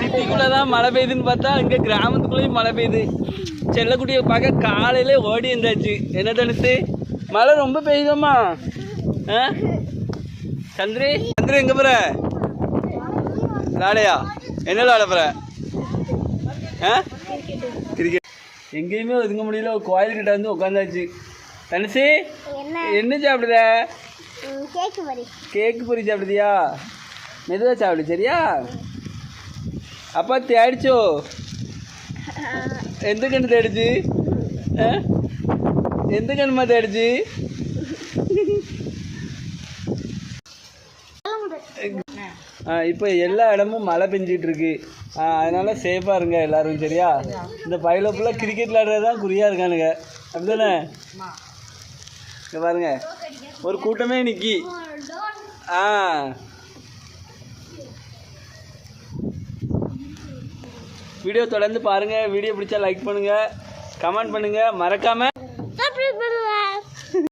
சிட்டிக்குள்ளதான் மழை பெய்யுதுன்னு பார்த்தா இங்க கிராமத்துக்குள்ளேயும் மழை பெய்யுது. செல்லக்குட்டியை பார்க்க காலையில ஓடி இருந்தாச்சு. என்ன தனுசு மழை ரொம்ப பெய்யுதம்மா? சந்திரி சந்திரி எங்க போற? விளாடையா? என்ன விளாட போற? கிரிக்கெட். எங்கேயுமே ஒதுங்க முடியல. ஒரு கோயில்கிட்ட வந்து உட்காந்தாச்சு. தனுசு என்ன சாப்பிடுத? கேக்கு பொரி சாப்பிடுதியா? மெதுவா சாப்பிடு சரியா? அப்பா தேடிச்சோ? எந்த கண்ணு தேடிச்சு? எந்த கண்ணுமா தேடிச்சு? இப்போ எல்லா இடமும் மழை பெஞ்சிட்டு இருக்கு. அதனால சேஃபாக இருங்க எல்லாரும் சரியா? இந்த பையில ஃபுல்லாக கிரிக்கெட் விளையாடுறது தான் குறியாக இருக்கானுங்க. அப்படிதானே? இங்கே பாருங்க ஒரு கூட்டமே நிற்கி. வீடியோ தொடர்ந்து பாருங்கள். வீடியோ பிடிச்சா லைக் பண்ணுங்கள், கமெண்ட் பண்ணுங்கள், மறக்காமல்